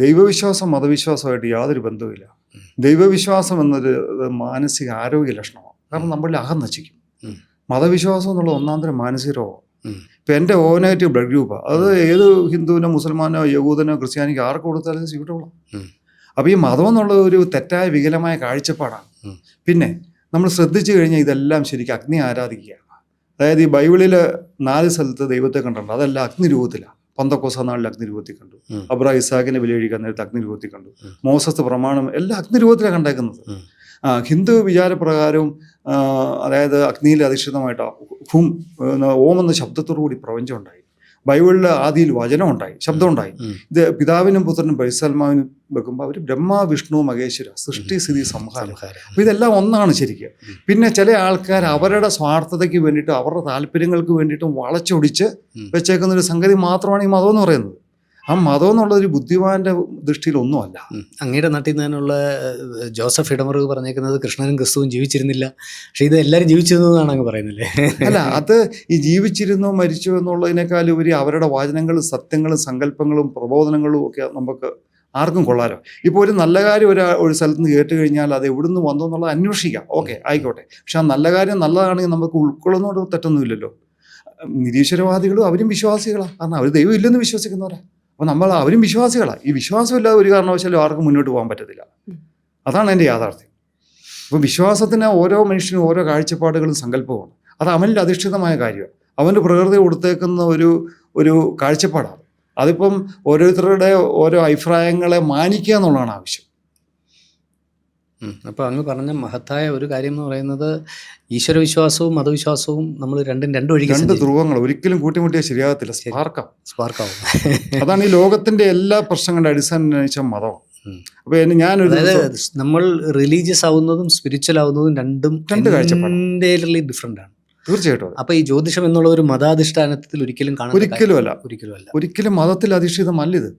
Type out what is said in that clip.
ദൈവവിശ്വാസം മതവിശ്വാസമായിട്ട് യാതൊരു ബന്ധവുമില്ല. ദൈവവിശ്വാസം എന്നൊരു മാനസിക ആരോഗ്യ ലക്ഷണമാണ്. കാരണം നമ്മളിൽ അകം നശിക്കും. മതവിശ്വാസം എന്നുള്ള ഒന്നാന്തരം മാനസിക രോഗം. ഇപ്പം എൻ്റെ ഓ നെഗറ്റീവ് ബ്ലഡ് ഗ്രൂപ്പാണ്. അത് ഏത് ഹിന്ദുവിനോ മുസൽമാനോ യഹൂദനോ ക്രിസ്ത്യാനിക്കോ ആർക്ക് കൊടുത്താലും സ്യൂട്ടബിളാണ്. അപ്പോൾ ഈ മതം എന്നുള്ള ഒരു തെറ്റായ വികലമായ കാഴ്ചപ്പാടാണ്. പിന്നെ നമ്മൾ ശ്രദ്ധിച്ചു കഴിഞ്ഞാൽ ഇതെല്ലാം ശരിക്കും അഗ്നി ആരാധിക്കുക. അതായത് ഈ ബൈബിളിൽ 4 സ്ഥലത്ത് ദൈവത്തെ കണ്ടിട്ടുണ്ട്. അതെല്ലാം അഗ്നിരൂപത്തിലാണ്. പന്തക്കോസ നാളിൽ അഗ്നിരൂപത്തിൽ കണ്ടു. അബ്രാം ഇസാഖിനെ ബലികഴിക്കാൻ നേരത്ത് അഗ്നിരൂപത്തിൽ കണ്ടു. മോസസ് പ്രമാണം എല്ലാം അഗ്നിരൂപത്തിലാണ് കണ്ടേക്കുന്നത്. ഹിന്ദു വിചാരപ്രകാരവും അതായത് അഗ്നിയിൽ അധിഷ്ഠിതമായിട്ട് ഓം എന്ന ശബ്ദത്തോടുകൂടി പ്രപഞ്ചം ഉണ്ടായി. ബൈബിളിൽ ആദിയിൽ വചനം ഉണ്ടായി, ശബ്ദം ഉണ്ടായി. ഇത് പിതാവിനും പുത്രനും പരിസൽമാവിനും വെക്കുമ്പോൾ അവർ ബ്രഹ്മ വിഷ്ണു മഹേശ്വര സൃഷ്ടി സ്ഥിതി സംഹാരം. അപ്പോൾ ഇതെല്ലാം ഒന്നാണ് ശരിക്കും. പിന്നെ ചില ആൾക്കാർ അവരുടെ സ്വാർത്ഥതയ്ക്ക് വേണ്ടിയിട്ടും അവരുടെ താല്പര്യങ്ങൾക്ക് വേണ്ടിയിട്ടും വളച്ചൊടിച്ച് വെച്ചേക്കുന്ന ഒരു സംഗതി മാത്രമാണ് ഈ മതം എന്ന് പറയുന്നത്. ആ മതം എന്നുള്ളൊരു ബുദ്ധിമാന്റെ ദൃഷ്ടിയിലൊന്നുമല്ല. അങ്ങയുടെ നാട്ടിൽ നിന്നുള്ള ജോസഫ് ഇടമറുക് പറഞ്ഞേക്കുന്നത് കൃഷ്ണനും ക്രിസ്തുവും ജീവിച്ചിരുന്നില്ല, പക്ഷെ ഇത് എല്ലാവരും ജീവിച്ചിരുന്നു എന്നാണ് അങ്ങ് പറയുന്നില്ലേ? അല്ല, അത് ഈ ജീവിച്ചിരുന്നോ മരിച്ചോ എന്നുള്ളതിനേക്കാൾ ഉപരി അവരുടെ വാചനങ്ങളും സത്യങ്ങളും സങ്കല്പങ്ങളും പ്രബോധനങ്ങളും ഒക്കെ നമുക്ക് ആർക്കും കൊള്ളാലോ. ഇപ്പോൾ ഒരു നല്ല കാര്യം ഒരു സ്ഥലത്ത് നിന്ന് കേട്ട് കഴിഞ്ഞാൽ അത് എവിടുന്ന് വന്നു എന്നുള്ളത് അന്വേഷിക്കാം. ഓക്കെ, ആയിക്കോട്ടെ. പക്ഷെ ആ നല്ല കാര്യം നല്ലതാണെങ്കിൽ നമുക്ക് ഉൾക്കൊള്ളുന്നതുകൊണ്ട് തെറ്റൊന്നുമില്ലല്ലോ. നിരീശ്വരവാദികളും അവരും വിശ്വാസികളാണ്. കാരണം അവർ ദൈവം ഇല്ലെന്ന് വിശ്വസിക്കുന്നവരാ. അപ്പോൾ അവരും വിശ്വാസികളാണ്. ഈ വിശ്വാസമില്ലാതെ ഒരു കാരണവശാലും ആർക്കും മുന്നോട്ട് പോകാൻ പറ്റത്തില്ല. അതാണ് എൻ്റെ യാഥാർത്ഥ്യം. അപ്പോൾ വിശ്വാസത്തിന് ഓരോ മനുഷ്യനും ഓരോ കാഴ്ചപ്പാടുകളും സങ്കല്പവുമാണ്. അത് അവനിൽ അധിഷ്ഠിതമായ കാര്യമാണ്. അവൻ്റെ പ്രകൃതി കൊടുത്തേക്കുന്ന ഒരു കാഴ്ചപ്പാടാണ്. അതിപ്പം ഓരോരുത്തരുടെ ഓരോ അഭിപ്രായങ്ങളെ മാനിക്കുക എന്നുള്ളതാണ് ആവശ്യം. അപ്പോൾ അങ്ങ് പറഞ്ഞ മഹത്തായ ഒരു കാര്യം എന്ന് പറയുന്നത് ഈശ്വരവിശ്വാസവും മതവിശ്വാസവും നമ്മൾ രണ്ട് വഴിക്ക്, 2 ധ്രുവങ്ങൾ ഒരിക്കലും കൂട്ടിമുട്ടിയാൽ ശരിയാകത്തില്ല. സ്പാർക്കാവും. അതാണ് ഈ ലോകത്തിന്റെ എല്ലാ പ്രശ്നങ്ങളുടെ അടിസ്ഥാനം മതം. അപ്പൊ അതായത് നമ്മൾ റിലീജിയസ് ആവുന്നതും സ്പിരിച്വൽ ആവുന്നതും രണ്ട് കാഴ്ചപ്പാട് ഡിഫറെന്റ് ആണ്. തീർച്ചയായിട്ടും. അപ്പൊ ഈ ജ്യോതിഷം എന്നുള്ള ഒരു മതാധിഷ്ഠാനത്തിൽ ഒരിക്കലും ഒരിക്കലും മതത്തിൽ അധിഷ്ഠിതമല്ല ഇത്.